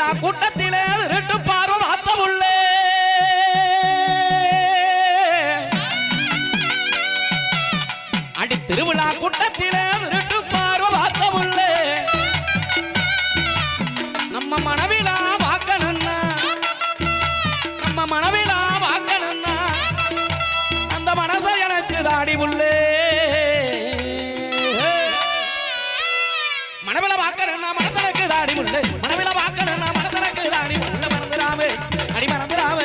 திருவிழா கூட்டத்திலே திருட்டு பார்வை பார்த்த உள்ளே அடி திருவிழா கூட்டத்திலே திருட்டு பார்வை பார்த்த உள்ளே நம்ம மனவிழா வாக்கணும்னா நம்ம மனவிழா வாக்கணும்னா அந்த மனசை எனக்கு தாடி உள்ளே மனவிழா வாக்கணும்னா மனசனுக்கு தாடி உள்ளே மனவிழா வாக்கணும்னா மனசனுக்கு தாடி உள்ள மறந்துடாம அடி மறந்துடாம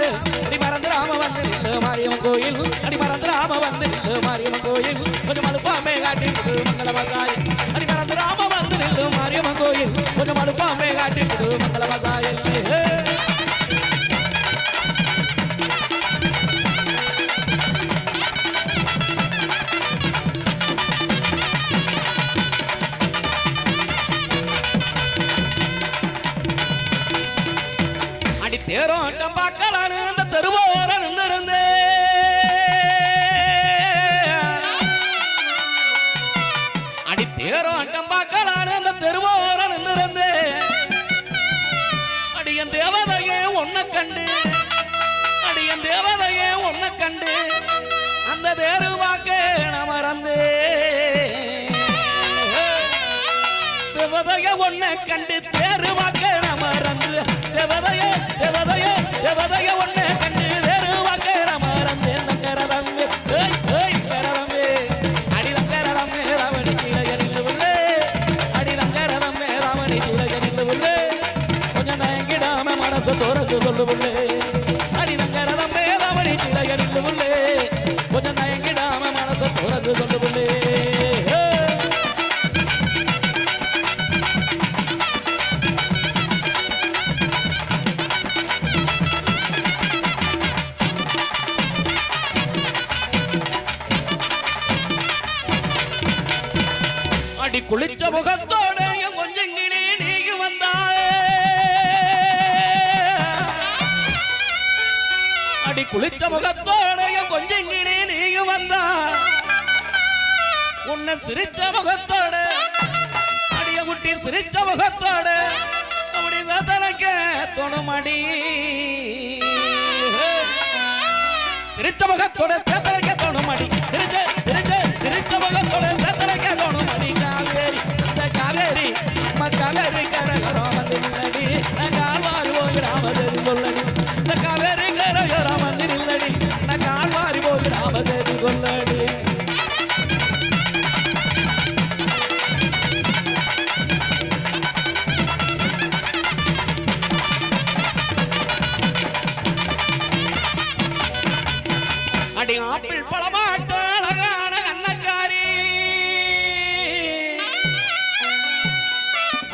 அடி மறந்துடாம வந்து நின்று மாரியம்மன் கோயில் அடி மறந்துடாம வந்து நின்று மாரியம்மன் கோயில் கொஞ்சம் அழுப்பாமே காட்டிட்டு மங்களமசாய் அடி மறந்துடாம வந்து நின்று மாரியம்மன் கோயில் கொஞ்சம் அழுப்பாமே காட்டிட்டு மங்களமசாய் அடி தேரோட்டம் பார்க்கலான்னு அந்த தெருவோர நின்றிருந்தே அடி தேரோட்டம் பார்க்கலான்னு அந்த தெருவோர நின்றிருந்தே அடியன் தேவதையே ஒன்ன கண்டு அடியன் தேவதையே ஒன்ன கண்டு அந்த தேருவாக்க நான் மறந்தே தேவதைய ஒன்ன கண்டு தேருவாக்க நான் மறந்து தேவதையே தேவதையே தேவதைய ஒன்ன கண்டு தேருவாக்க நான் மறந்து நங்கரதம்பே ஏய் கரதம்பே அடி நங்கரதம்பே ராவணி கீழே நின்று உள்ளே அடி நங்கரதம்பே ராவணி கீழே நின்று உள்ளே கொஞ்சம் தயங்கிடாம மனசு தோறந்து சொல்லு உள்ளே அடி நங்கரதம்பே ராவணி கீழே நின்று உள்ளே கொஞ்சம் தயங்கிடாம மனசு தோறந்து சொல்லு உள்ளே அடி குளிச்ச முகத்தோட கொஞ்சம் கிளி நீங்க வந்தாயே அடி குளிச்ச முகத்தோட கொஞ்சம் கிளி நீங்க வந்தா உன்னை சிரிச்ச முகத்தோட அடிய குட்டி சிரிச்ச முகத்தோட அப்படி சதனக்க தொணுமடி சிரிச்ச முகத்தோட சதனக்க தொணுமடி சிரிச்ச சிரிச்ச சிரிச்ச முகத்தோட சதனக்க தொணுமடி காவேரி அந்த காவேரி நம்ம காவேரி கரகராமன் நில்லடி கால்வாரி போகிறாமதேரி சொல்லடி இந்த காவேரி கரகராமன் நில்லடி கால்வாரி போகிறாமதேரி சொல்லடி அடி ஆப்பிள் பழமாட்ட அழகான கண்ணக்காரி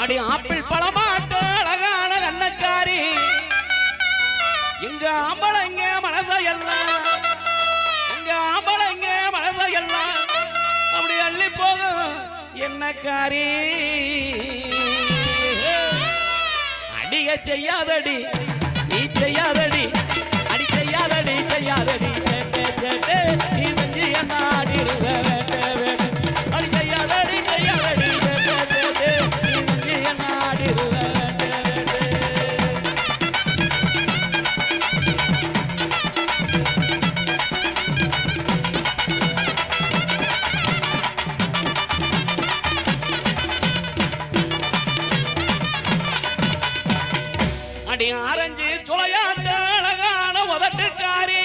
அடி ஆப்பிள் பழமாட்ட அழகான கண்ணக்காரி எங்க ஆம்பளைங்க மனசையெல்லாம் எங்க ஆம்பளைங்க மனசையெல்லாம் அப்படி அள்ளி போகும் என்னக்காரி அடிய செய்யாதடி நீ செய்யாதடி அடி செய்யாதடி செய்யாதடி கேட்டே கேட்டே நீ செஞ்சு என்ன ஆடிடுவ வேட்டே வேட்டே அடி செய்யாதடி செய்யாதடி கேட்டே கேட்டே நீ செஞ்சு என்ன ஆடிடுவ வேட்டே வேட்டே அடி ஆரஞ்சு சுளையாட்ட அழகான உதட்டுக்காரி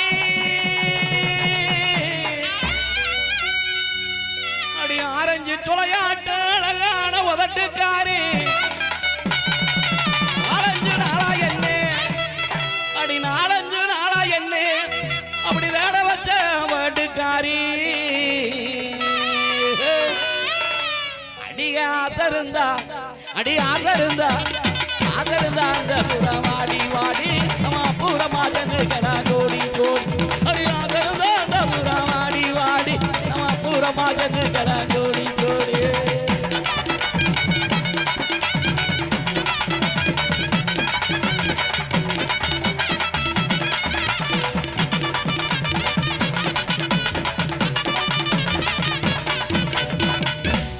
அடி ஆரஞ்சு சுளையாட்ட அழகான உதட்டுக்காரி நாலஞ்சு நாளா என்ன அடி நாலஞ்சு நாளா என்ன அப்படி தேட வச்ச வட்டுக்காரி அடிய ஆசை இருந்தா அடி ஆசை இருந்தா அந்த புறம் வாடி வாடி நம்ம புறமா சென்று கடா ஜோடி ஜோடி அடி ஆசருந்தா அந்த புறம் வாடி வாடி நம்ம புறமா சென்று கடா ஜோடி ஜோடி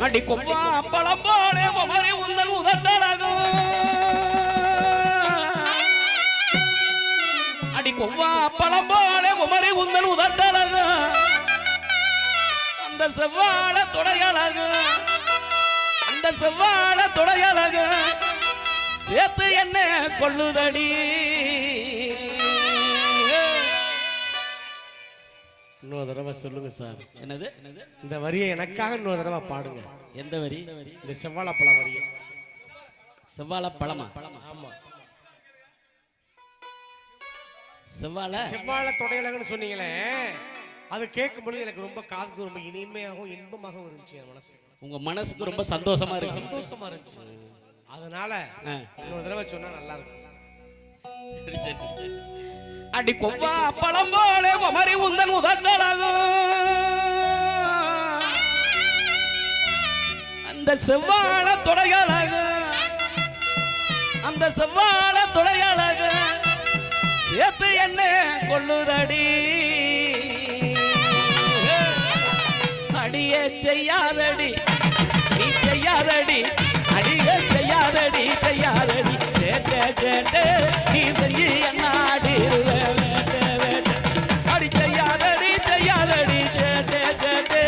அடி கொம்பா பழம் போலே குமரி உந்தல் உதட்டழகும் கொவ்வா பழம் போல குமரி உந்தன் உதட்டழகு அந்த செவ்வாழ தொடையழகு அந்த செவ்வாழ தொடையழகு சேர்த்து என்ன கொள்ளுதடி. இன்னொரு தடவை சொல்லுங்க சார். என்னது இந்த வரியை எனக்காக இன்னொரு தடவை பாடுங்க. எந்த வரி? இந்த செவ்வாழைப்பழம் வரி. செவ்வாழ பழமா? ஆமா, செவ்வாழ தொடையலகன்னு சொன்னீங்களே, அது கேட்கும் பொழுது எனக்கு ரொம்ப காதுக்கு ரொம்ப இனிமையாகவும் இன்பமாகவும் இருந்துச்சு. என் மனசு, உங்க மனசுக்கு ரொம்ப சந்தோஷமா இருக்கு. சந்தோஷமா இருந்துச்சு. அதனால இன்னொரு தடவை சொன்னா நல்லா இருக்கும். அடி கொவ்வா பழம் போல குமரி உந்தன் உதட்டழகு அந்த செவ்வாழ தொடையழகு அந்த செவ்வாழ தொடையழகு சேர்த்து என்ன கொள்ளுதடி. அடியே செய்யாதடி நீ செய்யாதடி அடியே செய்யாதடி செய்யாதடி கேட்ட கேட்டு நீ செஞ்சு என்னாடி அடி செய்யாதடி செய்யாதடி கேட்டு கேட்டு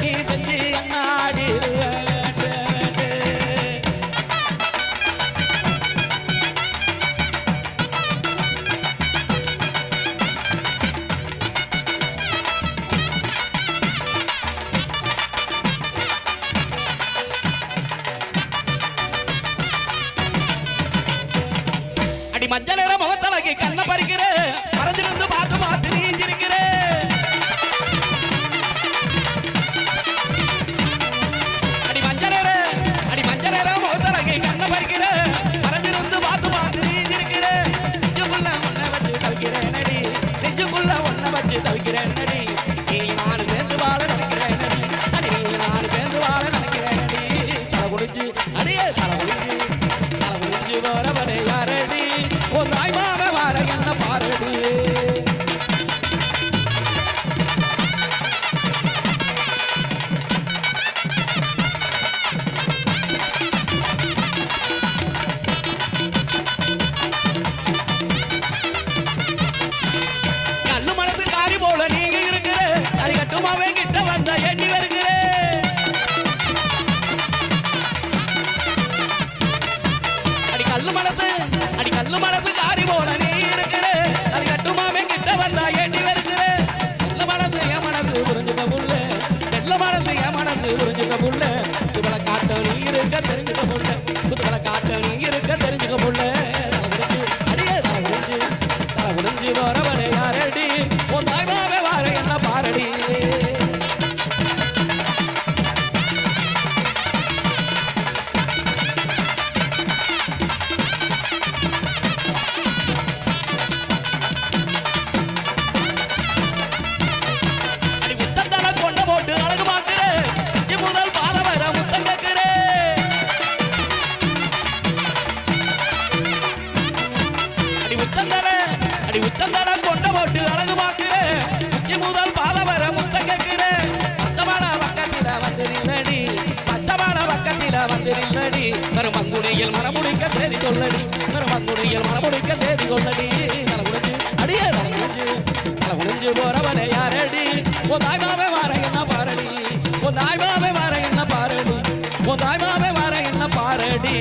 நீ செஞ்சு என்னாடி. மஞ்சள் நிற முகத்தலகி கண்ண பறிக்கிற மறைஞ்சிருந்து பார்த்து பார்த்து நீஞ்சிருக்கிற அடி மஞ்சள் நிற முகத்தலகி கண்ண பறிக்கிற மறைஞ்சிருந்து பார்த்து பார்த்து நீஞ்சிருக்கிற நெஞ்சுக்குள்ள ஒன்ன வச்சு தவிக்கிறேன் நடி நெஞ்சுக்குள்ள ஒன்ன வச்சு தவிக்கிறேன் நடி நீ நான் சேர்ந்து வாழ நினைக்கிறேன் நடி அடி நீ நான் சேர்ந்து வாழ நினைக்கிறேன் நடி தலை குடிச்சு அடியே தலை குடிச்சு வரவனே யாரடி உன் தாய் மாம வார என்ன பாரடி. கண்ணு மனசு காரி போல நீங்க இருக்கிற அது கட்டுமாவே கிட்ட வந்த எண்ணி வருகிற கல்லு மனசு காரி போல நீ இருக்கிற அது கட்டுமாமே கிட்ட வந்தா ஏண்டி வருகிற நல்ல மனசு என் மனசு புரிஞ்சுக்க புள்ள நல்ல மனசு என் மனசு புரிஞ்சுக்க புள்ள புத்துக்களை காட்ட நீ இருக்க தெரிஞ்சுக்க புள்ள புத்துக்களை காட்ட நீ இருக்க தெரிஞ்சுக்க புள்ள அடியே தலை குடிஞ்சு வரவனே யாரடி உன் தாய்மாவே வார என்ன பாரடி. உச்சந்தட கொண்ட போட்டு அழகு பார்க்கிறேன் முதல் பாத வர முத்த கேட்கிறேன் பச்சமான பக்கத்தில வந்து நில்லடி பச்சமான பக்கத்தில வந்து நில்லடி வரும் மங்குடியில் மனமுடிக்க செய்தி சொல்லடி வரும் மங்குடியில் மனமுடிக்க செய்தி சொல்லடி. தலை குடிஞ்சு அடியே தலை குடிஞ்சு போறவனே யாரடி உன் தாய்மாவே வார என்ன பாரடி உன் தாய்மாவே வார என்ன பாரடி உன் தாய்மாவே வார என்ன பாரடி.